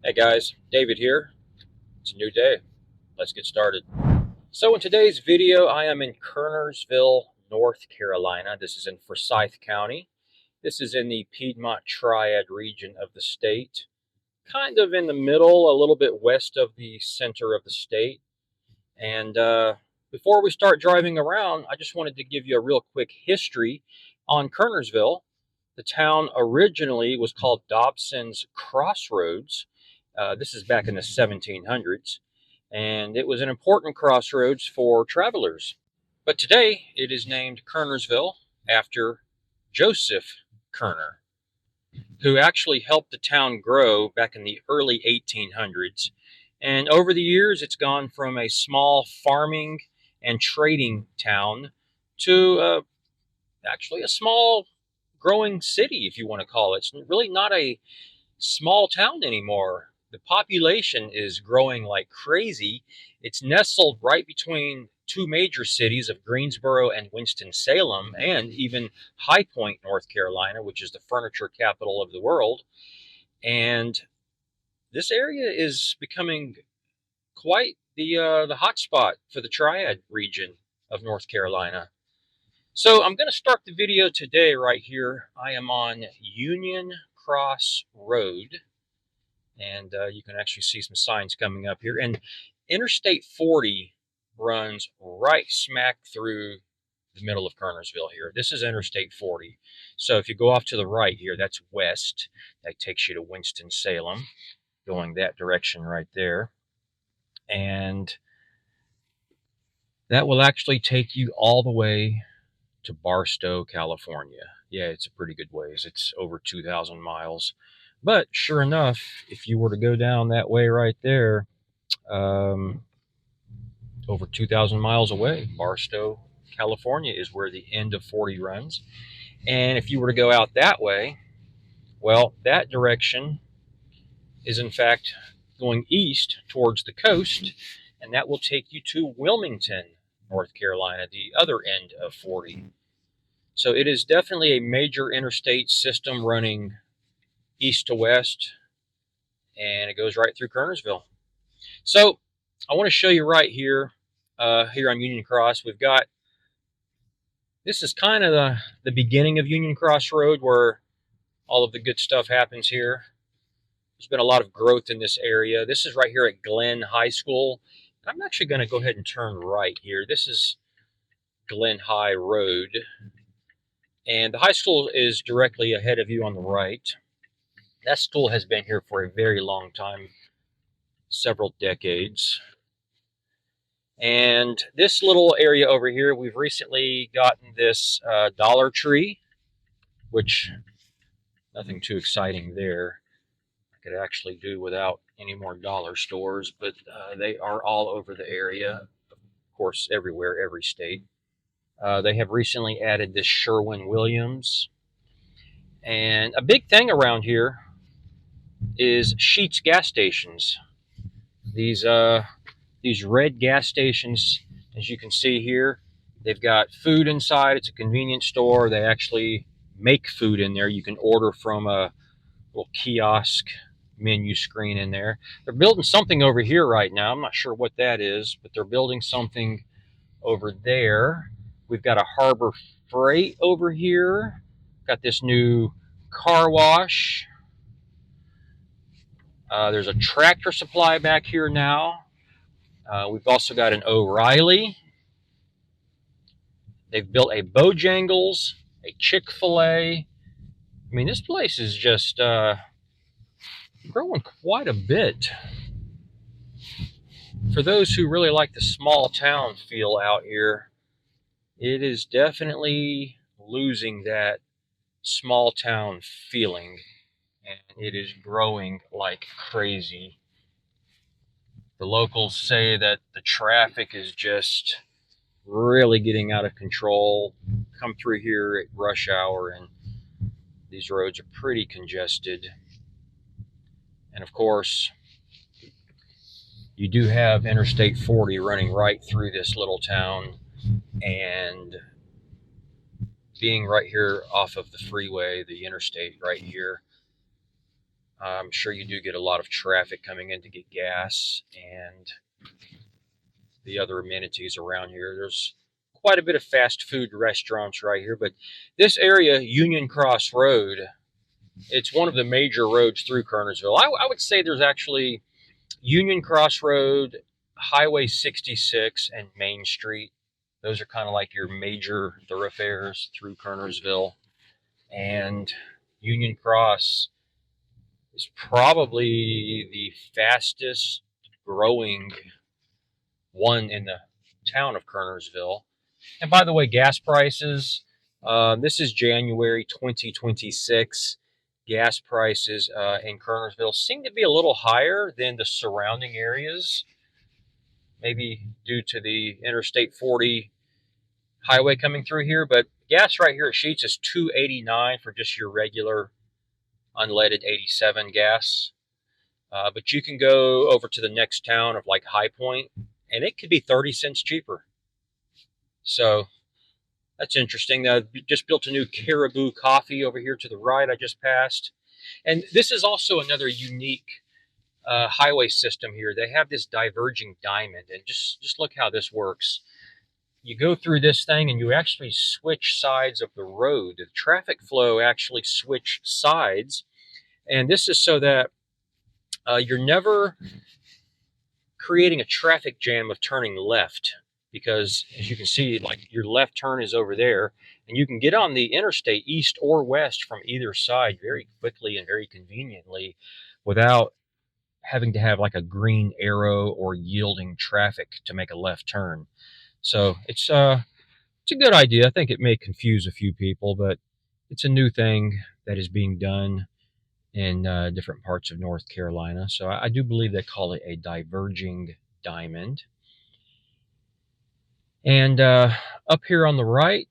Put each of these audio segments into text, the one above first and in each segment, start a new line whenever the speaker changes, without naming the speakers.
Hey guys, David here. It's a new day. Let's get started. So in today's video, I am in Kernersville, North Carolina. This is in Forsyth County. This is in the Piedmont Triad region of the state, kind of in the middle, a little bit west of the center of the state. And before we start driving around, I just wanted to give you a real quick history on Kernersville. The town originally was called Dobson's Crossroads. This is back in the 1700s, and it was an important crossroads for travelers. But today it is named Kernersville after Joseph Kerner, who actually helped the town grow back in the early 1800s. And over the years, it's gone from a small farming and trading town to actually a small growing city, if you want to call it. It's really not a small town anymore. The population is growing like crazy. It's nestled right between two major cities of Greensboro and Winston-Salem, and even High Point, North Carolina, which is the furniture capital of the world. And this area is becoming quite the hot spot for the Triad region of North Carolina. So I'm going to start the video today right here. I am on Union Cross Road, and you can actually see some signs coming up here. And Interstate 40 runs right smack through the middle of Kernersville here. This is Interstate 40. So if you go off to the right here, that's west. That takes you to Winston-Salem, going that direction right there. And that will actually take you all the way to Barstow, California. Yeah, it's a pretty good ways. It's over 2,000 miles. But sure enough, if you were to go down that way right there, over 2,000 miles away, Barstow, California is where the end of 40 runs. And if you were to go out that way, well, that direction is in fact going east towards the coast, and that will take you to Wilmington, North Carolina, the other end of 40. So it is definitely a major interstate system running east to west, and it goes right through Kernersville. So I want to show you right here, here on Union Cross. We've got, this is kind of the beginning of Union Cross Road, where all of the good stuff happens here. There's been a lot of growth in this area. This is right here at Glenn High School. I'm actually going to go ahead and turn right here. This is Glen High Road, and the high school is directly ahead of you on the right. That school has been here for a very long time, several decades. And this little area over here, we've recently gotten this Dollar Tree, which nothing too exciting there. I could actually do without any more dollar stores, but they are all over the area, of course, everywhere, every state. They have recently added this Sherwin-Williams. And a big thing around here is Sheetz gas stations. These red gas stations, as you can see here, they've got food inside. It's a convenience store. They actually make food in there. You can order from a little kiosk menu screen in there. They're building something over here right now. I'm not sure what that is, but they're building something over there. We've got a Harbor Freight over here. Got this new car wash. There's a Tractor Supply back here now. We've also got an O'Reilly. They've built a Bojangles, a Chick-fil-A. I mean, this place is just growing quite a bit. For those who really like the small town feel out here, it is definitely losing that small town feeling, and it is growing like crazy. The locals say that the traffic is just really getting out of control. Come through here at rush hour, and these roads are pretty congested. And of course, you do have Interstate 40 running right through this little town, and being right here off of the freeway, the interstate right here, I'm sure you do get a lot of traffic coming in to get gas and the other amenities around here. There's quite a bit of fast food restaurants right here, but this area, Union Cross Road, it's one of the major roads through Kernersville. I would say there's actually Union Cross Road, Highway 66, and Main Street. Those are kind of like your major thoroughfares through Kernersville. And Union Cross is probably the fastest growing one in the town of Kernersville. And by the way, gas prices, this is January 2026. Gas prices in Kernersville seem to be a little higher than the surrounding areas, maybe due to the Interstate 40 highway coming through here. But gas right here at Sheetz is $2.89 for just your regular unleaded 87 gas. But you can go over to the next town of like High Point, and it could be 30 cents cheaper. So that's interesting. Just built a new Caribou Coffee over here to the right. I just passed. And this is also another unique highway system here. They have this diverging diamond, and just look how this works. You go through this thing and you actually switch sides of the road. The traffic flow actually switch sides. And this is so that you're never creating a traffic jam of turning left, because as you can see, like your left turn is over there, and you can get on the interstate east or west from either side very quickly and very conveniently without having to have like a green arrow or yielding traffic to make a left turn. So it's a good idea. I think it may confuse a few people, but it's a new thing that is being done in different parts of North Carolina. So I do believe they call it a diverging diamond. And up here on the right,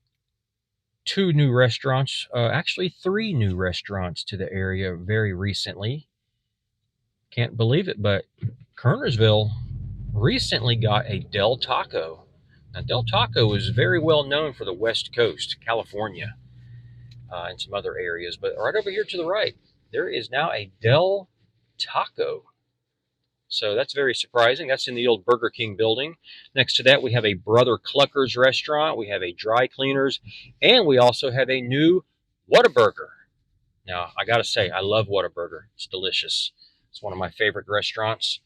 two new restaurants, actually three new restaurants to the area very recently. Can't believe it, but Kernersville recently got a Del Taco. Now, Del Taco is very well known for the West Coast, California, and some other areas. But right over here to the right, there is now a Del Taco. So that's very surprising. That's in the old Burger King building. Next to that, we have a Brother Clucker's restaurant. We have a Dry Cleaners, and we also have a new Whataburger. Now, I got to say, I love Whataburger. It's delicious. It's one of my favorite restaurants.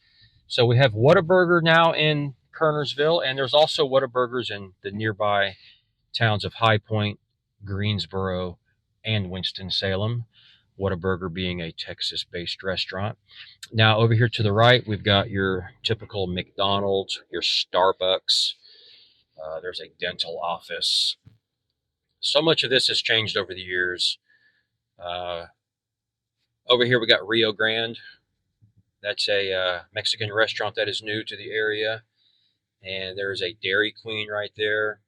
So we have Whataburger now in Kernersville, and there's also Whataburgers in the nearby towns of High Point, Greensboro, and Winston-Salem. Whataburger being a Texas-based restaurant. Now, over here to the right, we've got your typical McDonald's, your Starbucks. There's a dental office. So much of this has changed over the years. Over here, we got Rio Grande. That's a Mexican restaurant that is new to the area. And there's a Dairy Queen right there.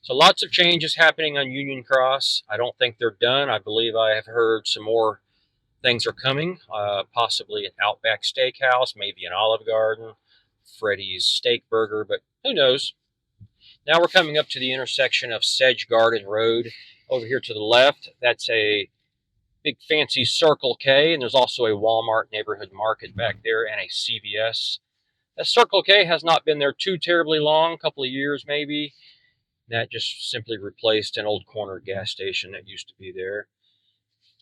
So lots of changes happening on Union Cross. I don't think they're done. I believe I have heard some more things are coming, possibly an Outback Steakhouse, maybe an Olive Garden, Freddy's Steak Burger, but who knows? Now we're coming up to the intersection of Sedge Garden Road. Over here to the left, that's a big fancy Circle K, and there's also a Walmart Neighborhood Market back there and a CVS. That Circle K has not been there too terribly long, a couple of years maybe. That just simply replaced an old corner gas station that used to be there.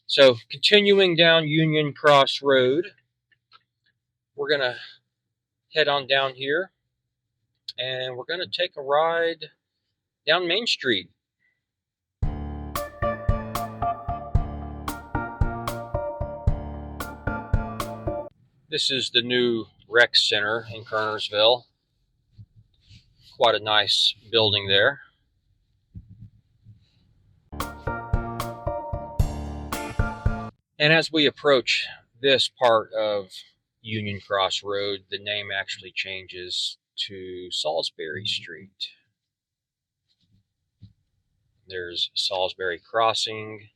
So continuing down Union Cross Road, we're going to head on down here, and we're going to take a ride down Main Street. This is the new rec center in Kernersville. Quite a nice building there. And as we approach this part of Union Cross Road, the name actually changes to Salisbury Street. There's Salisbury Crossing.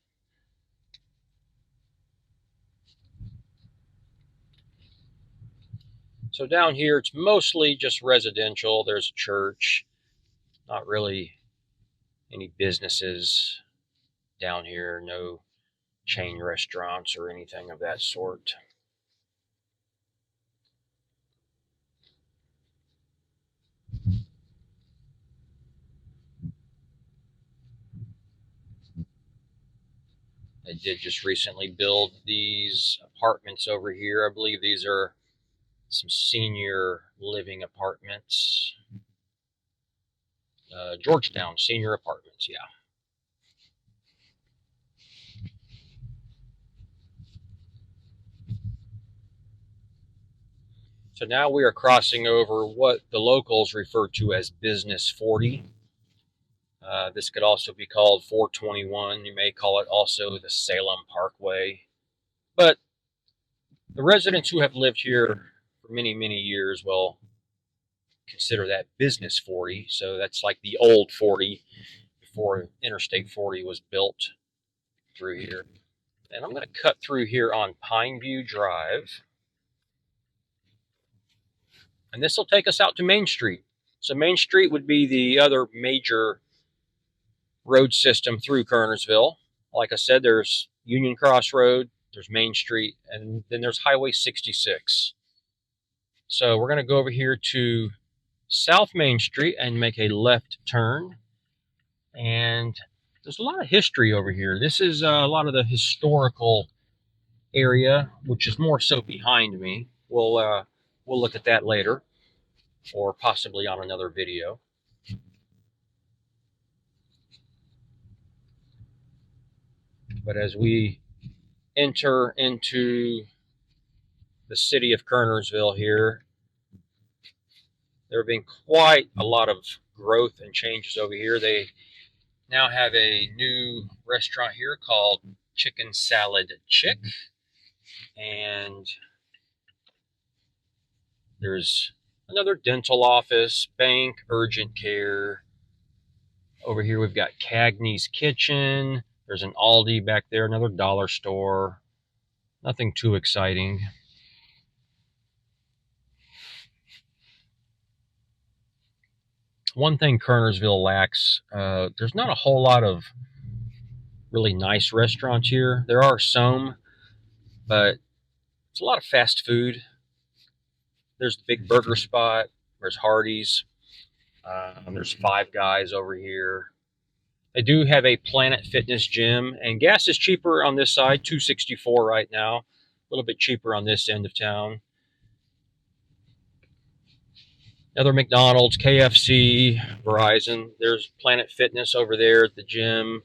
So down here, it's mostly just residential. There's a church, not really any businesses down here, no chain restaurants or anything of that sort. They did just recently build these apartments over here. I believe these are some senior living apartments. Georgetown senior apartments, yeah. So now we are crossing over what the locals refer to as Business 40. This could also be called 421. You may call it also the Salem Parkway. But the residents who have lived here for many, many years will consider that Business 40. So that's like the old 40 before Interstate 40 was built through here. And I'm going to cut through here on Pineview Drive. And this will take us out to Main Street. So Main Street would be the other major road system through Kernersville. Like I said, there's Union Cross Road, there's Main Street, and then there's Highway 66. So we're going to go over here to South Main Street and make a left turn. And there's a lot of history over here. This is a lot of the historical area, which is more so behind me. We'll look at that later, or possibly on another video. But as we enter into the city of Kernersville here, there have been quite a lot of growth and changes over here. They now have a new restaurant here called Chicken Salad Chick. And there's another dental office, bank, urgent care. Over here we've got Cagney's Kitchen. There's an Aldi back there, another dollar store. Nothing too exciting. One thing Kernersville lacks, there's not a whole lot of really nice restaurants here. There are some, but it's a lot of fast food. There's the Big Burger Spot. There's Hardee's. There's Five Guys over here. They do have a Planet Fitness gym, and gas is cheaper on this side, $2.64 right now. A little bit cheaper on this end of town. Another McDonald's, KFC, Verizon. There's Planet Fitness over there at the gym.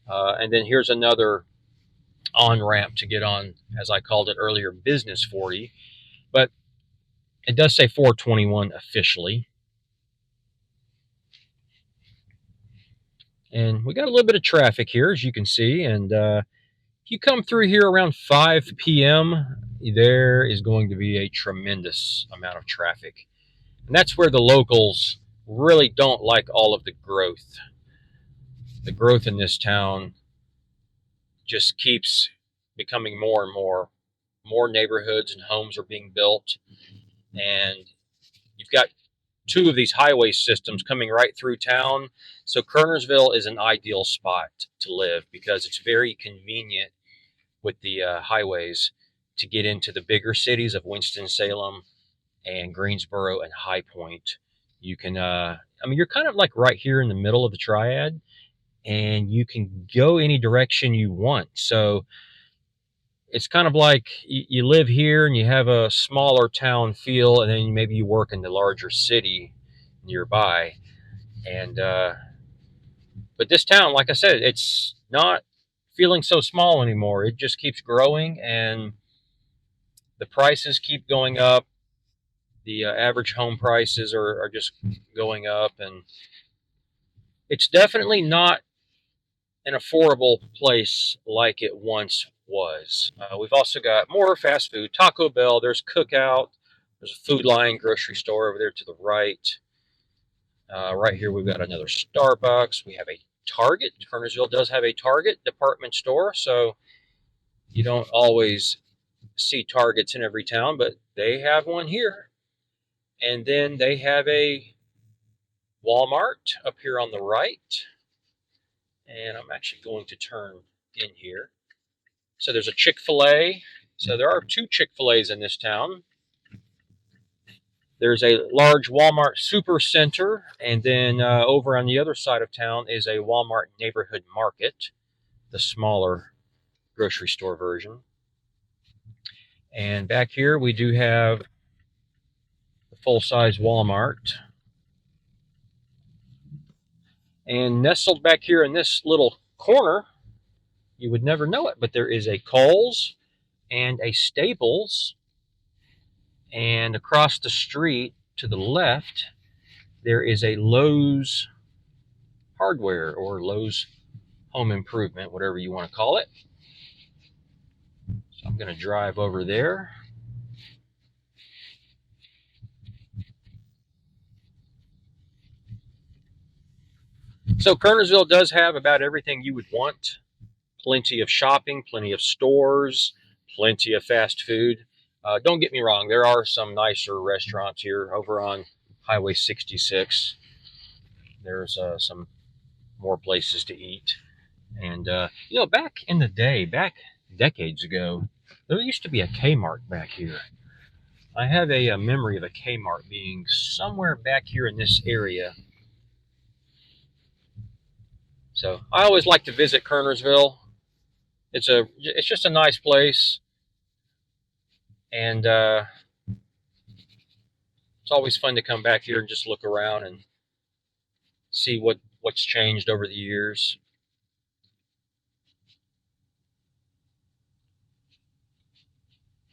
And then here's another on-ramp to get on, as I called it earlier, Business 40. But it does say 421 officially. And we got a little bit of traffic here, as you can see. And if you come through here around 5 p.m., there is going to be a tremendous amount of traffic. And that's where the locals really don't like all of the growth. The growth in this town just keeps becoming more and more. More neighborhoods and homes are being built. And you've got two of these highway systems coming right through town. So Kernersville is an ideal spot to live because it's very convenient with the highways to get into the bigger cities of Winston-Salem and Greensboro and High Point. You can, you're kind of like right here in the middle of the Triad, and you can go any direction you want. So it's kind of like you live here and you have a smaller town feel, and then maybe you work in the larger city nearby. And but this town, like I said, it's not feeling so small anymore. It just keeps growing, and the prices keep going up. The average home prices are just going up, and it's definitely not an affordable place like it once was. We've also got more fast food, Taco Bell, there's Cookout, there's a Food Lion grocery store over there to the right. Right here we've got another Starbucks. We have a Target. Kernersville does have a Target department store, so you don't always see Targets in every town, but they have one here. And then they have a Walmart up here on the right. And I'm actually going to turn in here. So there's a Chick-fil-A. So there are 2 Chick-fil-A's in this town. There's a large Walmart Supercenter, and then over on the other side of town is a Walmart Neighborhood Market, the smaller grocery store version. And back here we do have the full-size Walmart. And nestled back here in this little corner, you would never know it, but there is a Kohl's and a Staples. And across the street to the left, there is a Lowe's Hardware or Lowe's Home Improvement, whatever you want to call it. So I'm going to drive over there. So Kernersville does have about everything you would want. Plenty of shopping, plenty of stores, plenty of fast food. Don't get me wrong, there are some nicer restaurants here over on Highway 66. There's some more places to eat. And, you know, back in the day, back decades ago, there used to be a Kmart back here. I have a memory of a Kmart being somewhere back here in this area. So I always like to visit Kernersville. It's just a nice place. And it's always fun to come back here and just look around and see what's changed over the years.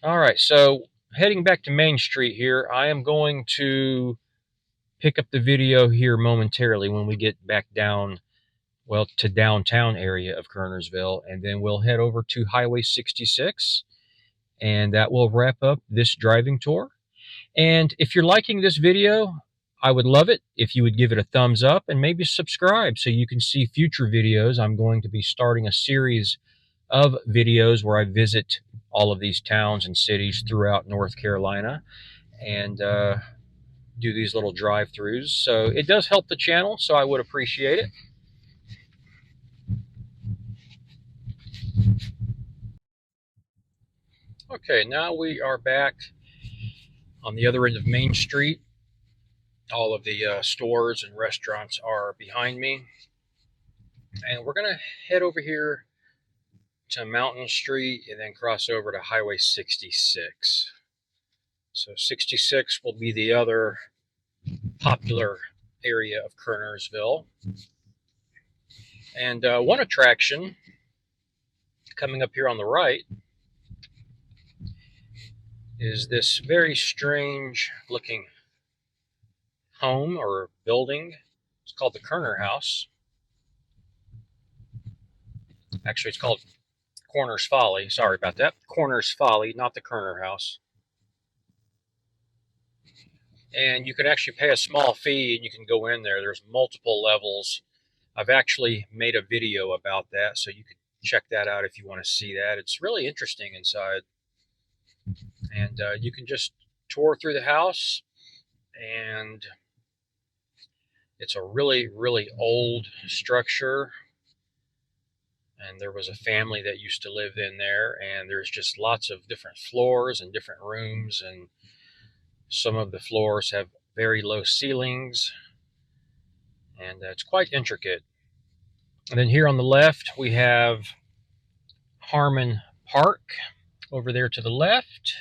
All right, so heading back to Main Street here, I am going to pick up the video here momentarily when we get back down, well, to downtown area of Kernersville, and then we'll head over to Highway 66, and that will wrap up this driving tour. And if you're liking this video, I would love it if you would give it a thumbs up and maybe subscribe so you can see future videos. I'm going to be starting a series of videos where I visit all of these towns and cities throughout North Carolina and do these little drive-throughs. So it does help the channel, so I would appreciate it. Okay, now we are back on the other end of Main Street. All of the stores and restaurants are behind me. And we're going to head over here to Mountain Street and then cross over to Highway 66. So 66 will be the other popular area of Kernersville. And one attraction coming up here on the right is this very strange looking home or building. It's called the Kerner House. Actually, it's called Corner's Folly. Sorry about that. Corner's Folly, not the Kerner House. And you can actually pay a small fee and you can go in there. There's multiple levels. I've actually made a video about that, so you can check that out if you want to see that. It's really interesting inside. And you can just tour through the house, and it's a really, really old structure. And there was a family that used to live in there, and there's just lots of different floors and different rooms, and some of the floors have very low ceilings, and it's quite intricate. And then here on the left, we have Harmon Park over there to the left.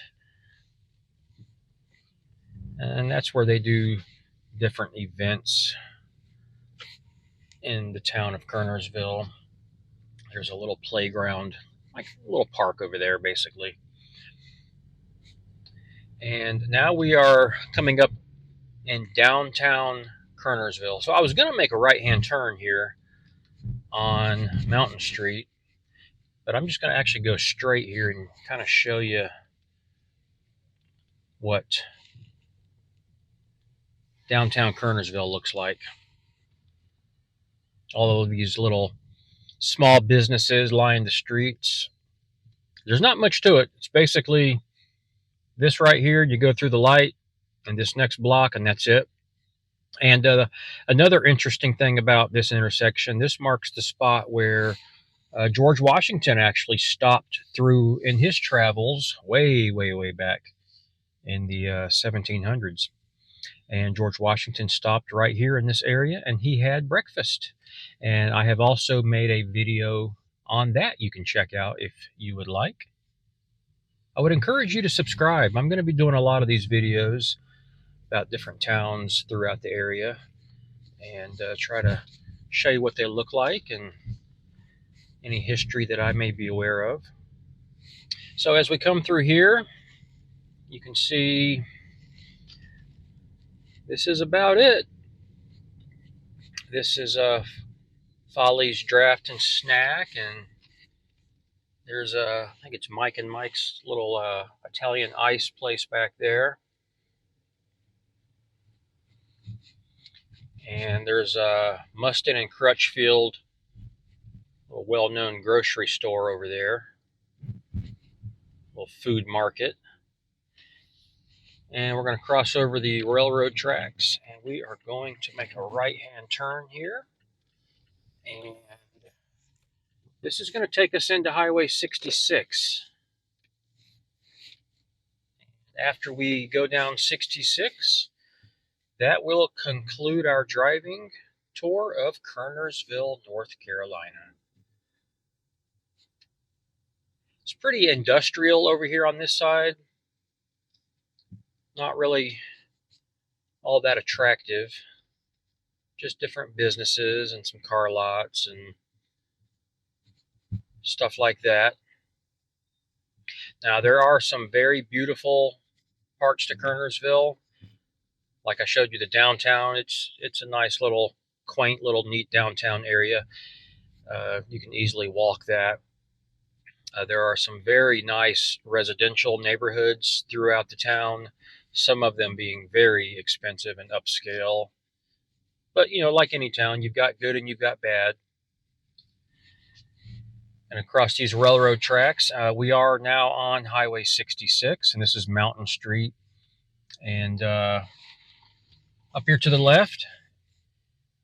And that's where they do different events in the town of Kernersville. There's a little playground, like a little park over there, basically. And now we are coming up in downtown Kernersville. So I was going to make a right-hand turn here on Mountain Street, but I'm just going to actually go straight here and kind of show you what downtown Kernersville looks like. All of these little small businesses line the streets. There's not much to it. It's basically this right here. You go through the light and this next block, and that's it. And another interesting thing about this intersection, this marks the spot where George Washington actually stopped through in his travels way, way, way back in the 1700s. And George Washington stopped right here in this area and he had breakfast. And I have also made a video on that you can check out if you would like. I would encourage you to subscribe. I'm going to be doing a lot of these videos about different towns throughout the area and try to show you what they look like and any history that I may be aware of. So as we come through here, you can see this is about it. This is Folly's Draft and Snack, and there's I think it's Mike and Mike's little Italian ice place back there. And there's Mustin and Crutchfield, a well-known grocery store over there, little food market. And we're going to cross over the railroad tracks, and we are going to make a right-hand turn here. And this is going to take us into Highway 66. After we go down 66, that will conclude our driving tour of Kernersville, North Carolina. It's pretty industrial over here on this side. Not really all that attractive. Just different businesses and some car lots and stuff like that. Now, there are some very beautiful parts to Kernersville. Like I showed you the downtown. It's a nice little, quaint little neat downtown area. You can easily walk that. There are some very nice residential neighborhoods throughout the town, some of them being very expensive and upscale. But, you know, like any town, you've got good and you've got bad. And across these railroad tracks, we are now on Highway 66, and this is Mountain Street. And up here to the left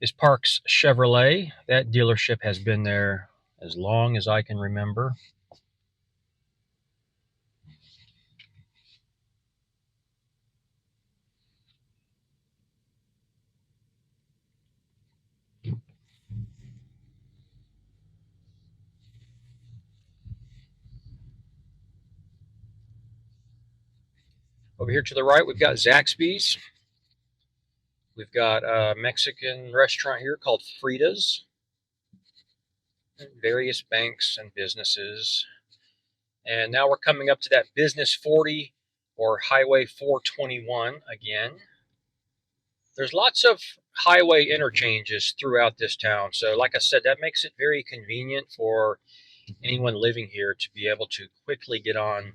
is Parks Chevrolet. That dealership has been there as long as I can remember. Over here to the right, we've got Zaxby's. We've got a Mexican restaurant here called Frida's. And various banks and businesses. And now we're coming up to that Business 40 or Highway 421 again. There's lots of highway interchanges throughout this town. So like I said, that makes it very convenient for anyone living here to be able to quickly get on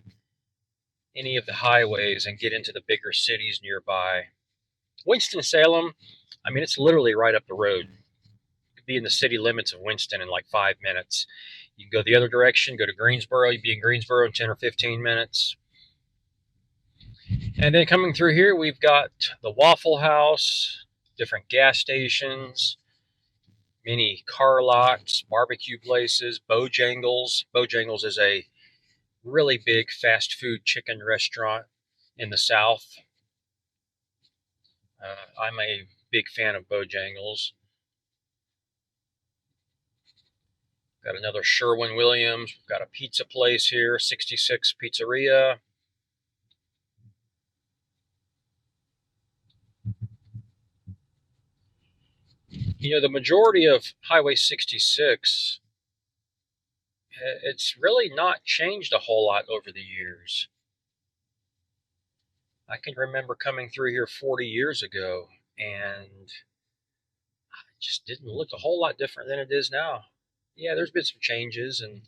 any of the highways and get into the bigger cities nearby. Winston-Salem, I mean, it's literally right up the road. You could be in the city limits of Winston in like 5 minutes. You can go the other direction, go to Greensboro. You'd be in Greensboro in 10 or 15 minutes. And then coming through here, we've got the Waffle House, different gas stations, many car lots, barbecue places, Bojangles. Bojangles is a really big fast food chicken restaurant in the South. I'm a big fan of Bojangles. Got another Sherwin-Williams. We've got a pizza place here, 66 Pizzeria. You know, the majority of Highway 66, it's really not changed a whole lot over the years. I can remember coming through here 40 years ago, and it just didn't look a whole lot different than it is now. Yeah, there's been some changes and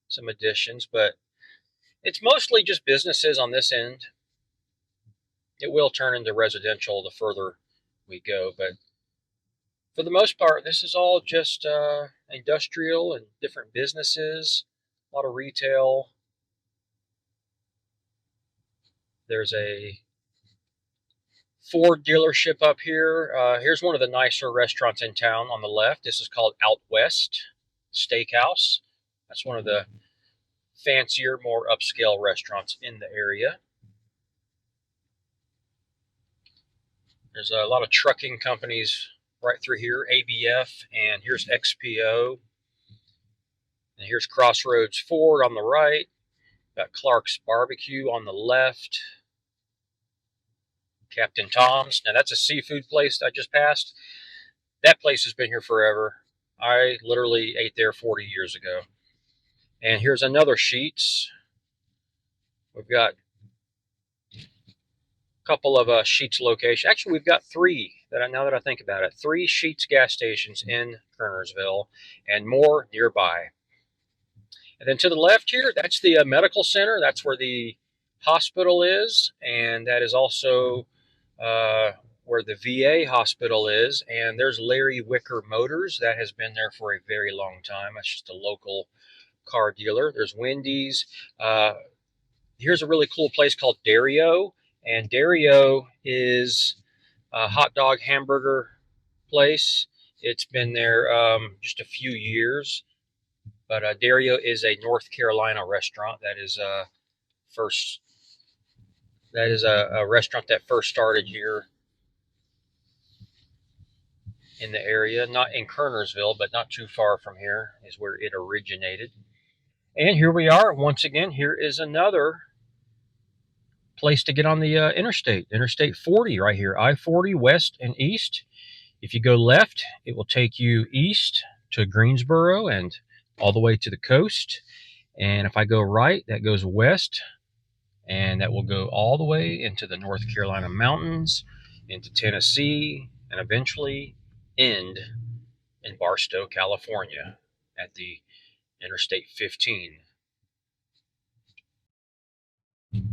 some additions, but it's mostly just businesses on this end. It will turn into residential the further we go, but for the most part, this is all just industrial and different businesses, a lot of retail. There's a Ford dealership up here. Here's one of the nicer restaurants in town on the left. This is called Out West Steakhouse. That's one of the fancier, more upscale restaurants in the area. There's a lot of trucking companies right through here, ABF, and here's XPO. And here's Crossroads Ford on the right. Got Clark's Barbecue on the left. Captain Tom's. Now that's a seafood place I just passed. That place has been here forever. I literally ate there 40 years ago. And here's another Sheetz. We've got a couple of Sheetz locations. Actually, we've got three now that I think about it. 3 Sheetz gas stations in Kernersville and more nearby. And then to the left here, that's the medical center. That's where the hospital is. And that is also where the VA hospital is. And there's Larry Wicker Motors. That has been there for a very long time. That's just a local car dealer. There's Wendy's. Here's a really cool place called Dario. And Dario is a hot dog hamburger place. It's been there just a few years. But Dario is a North Carolina restaurant. That is a restaurant that first started here in the area, not in Kernersville, but not too far from here is where it originated. And here we are once again. Here is another place to get on the Interstate 40 right here, I-40 west and east. If you go left, it will take you east to Greensboro and all the way to the coast. And if I go right, that goes west, and that will go all the way into the North Carolina mountains, into Tennessee, and eventually end in Barstow, California at the Interstate 15.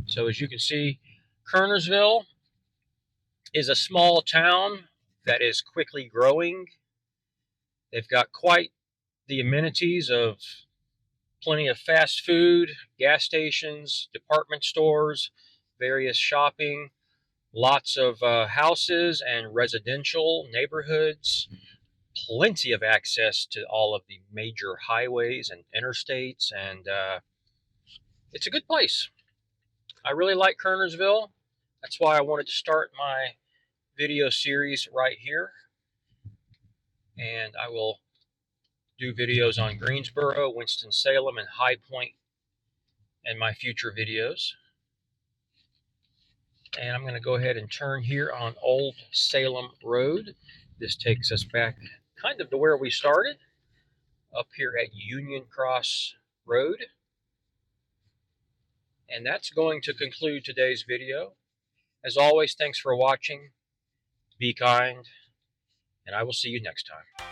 So as you can see, Kernersville is a small town that is quickly growing. They've got quite the amenities of plenty of fast food, gas stations, department stores, various shopping, lots of houses and residential neighborhoods, plenty of access to all of the major highways and interstates, and it's a good place. I really like Kernersville. That's why I wanted to start my video series right here. And I will do videos on Greensboro, Winston-Salem, and High Point in my future videos. And I'm going to go ahead and turn here on Old Salem Road. This takes us back kind of to where we started, up here at Union Cross Road. And that's going to conclude today's video. As always, thanks for watching. Be kind, and I will see you next time.